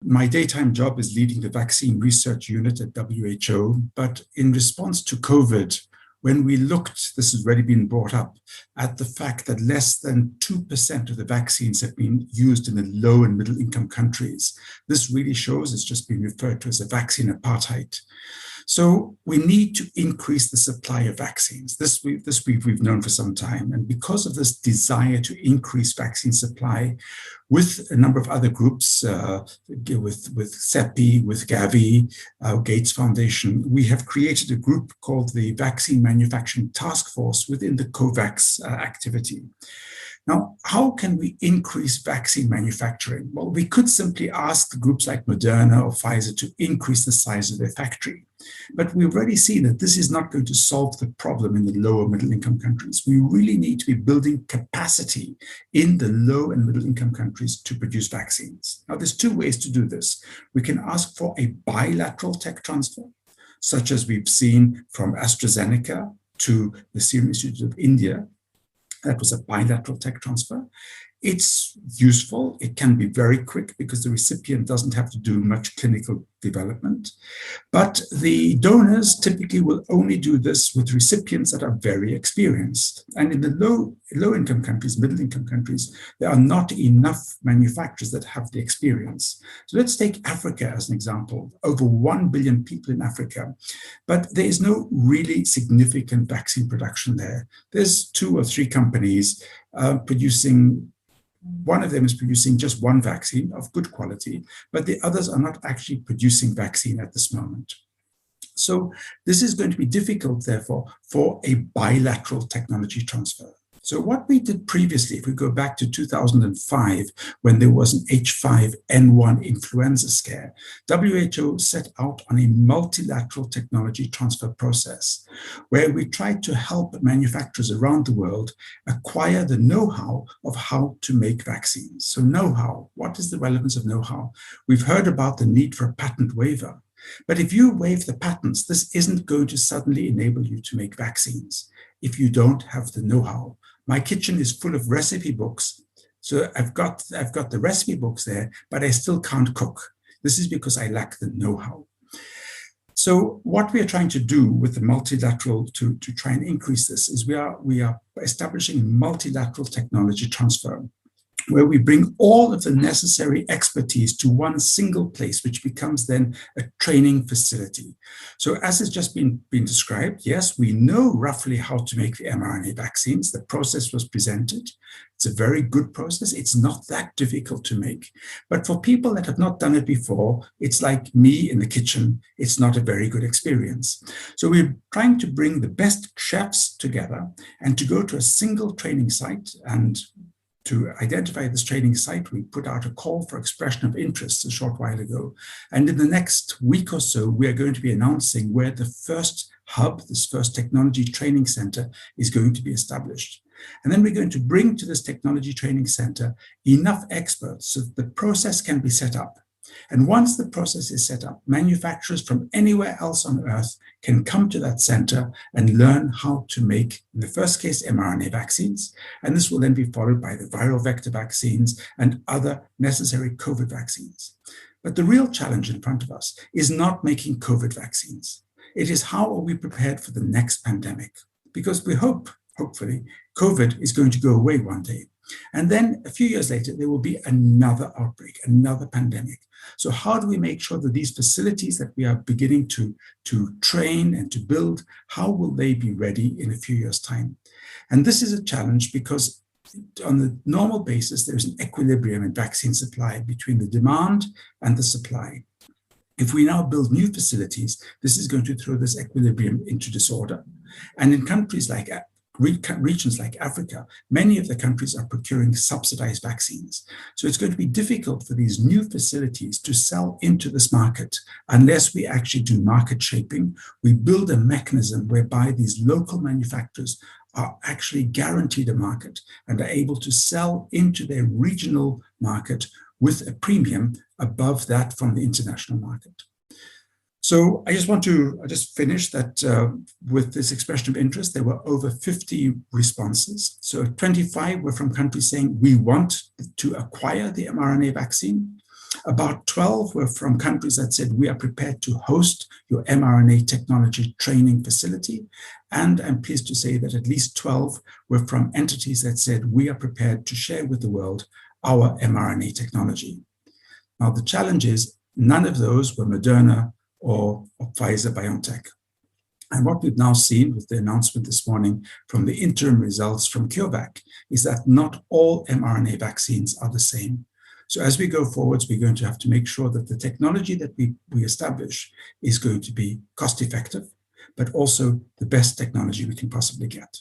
my daytime job is leading the vaccine research unit at WHO, but in response to COVID, when we looked, this has already been brought up, at the fact that less than 2% of the vaccines have been used in the low and middle income countries, this really shows it's just been referred to as a vaccine apartheid. So we need to increase the supply of vaccines. This we've known for some time. And because of this desire to increase vaccine supply, with a number of other groups, with CEPI, with Gavi, Gates Foundation, we have created a group called the Vaccine Manufacturing Task Force within the COVAX activity. Now, how can we increase vaccine manufacturing? Well, we could simply ask groups like Moderna or Pfizer to increase the size of their factory. But we've already seen that this is not going to solve the problem in the lower middle income countries. We really need to be building capacity in the low and middle income countries to produce vaccines. Now, there's two ways to do this. We can ask for a bilateral tech transfer, such as we've seen from AstraZeneca to the Serum Institute of India. That was a bilateral tech transfer. It's useful. It can be very quick because the recipient doesn't have to do much clinical development. But the donors typically will only do this with recipients that are very experienced. And in the low-income countries, middle-income countries, there are not enough manufacturers that have the experience. So let's take Africa as an example. Over 1 billion people in Africa, but there is no really significant vaccine production there. There's 2 or 3 companies producing. One of them is producing just one vaccine of good quality, but the others are not actually producing vaccine at this moment. So this is going to be difficult, therefore, for a bilateral technology transfer. So what we did previously, if we go back to 2005, when there was an H5N1 influenza scare, WHO set out on a multilateral technology transfer process, where we tried to help manufacturers around the world acquire the know-how of how to make vaccines. So know-how, what is the relevance of know-how? We've heard about the need for a patent waiver. But if you waive the patents, this isn't going to suddenly enable you to make vaccines if you don't have the know-how. My kitchen is full of recipe books. So I've got the recipe books there, but I still can't cook. This is because I lack the know-how. So what we are trying to do with the multilateral to try and increase this is we are establishing multilateral technology transfer, where we bring all of the necessary expertise to one single place, which becomes then a training facility. So as has just been described, yes, we know roughly how to make the mRNA vaccines. The process was presented. It's a very good process. It's not that difficult to make. But for people that have not done it before, it's like me in the kitchen. It's not a very good experience. So we're trying to bring the best chefs together and to go to a single training site. And to identify this training site, we put out a call for expression of interest a short while ago. And in the next week or so, we are going to be announcing where the first hub, this first technology training center, is going to be established. And then we're going to bring to this technology training center enough experts so that the process can be set up. And once the process is set up, manufacturers from anywhere else on earth can come to that center and learn how to make, in the first case, mRNA vaccines. And this will then be followed by the viral vector vaccines and other necessary COVID vaccines. But the real challenge in front of us is not making COVID vaccines. It is how are we prepared for the next pandemic? Because we hopefully, COVID is going to go away one day. And then a few years later, there will be another outbreak, another pandemic. So how do we make sure that these facilities that we are beginning to train and to build, how will they be ready in a few years' time? And this is a challenge because on the normal basis, there is an equilibrium in vaccine supply between the demand and the supply. If we now build new facilities, this is going to throw this equilibrium into disorder. And in countries like regions like Africa, many of the countries are procuring subsidized vaccines. So it's going to be difficult for these new facilities to sell into this market unless we actually do market shaping. We build a mechanism whereby these local manufacturers are actually guaranteed a market and are able to sell into their regional market with a premium above that from the international market. So I just finish that with this expression of interest, there were over 50 responses. So 25 were from countries saying, we want to acquire the mRNA vaccine. About 12 were from countries that said, we are prepared to host your mRNA technology training facility. And I'm pleased to say that at least 12 were from entities that said, we are prepared to share with the world our mRNA technology. Now, the challenge is none of those were Moderna or Pfizer-BioNTech. And what we've now seen with the announcement this morning from the interim results from CureVac is that not all mRNA vaccines are the same. So as we go forwards, we're going to have to make sure that the technology that we establish is going to be cost effective, but also the best technology we can possibly get.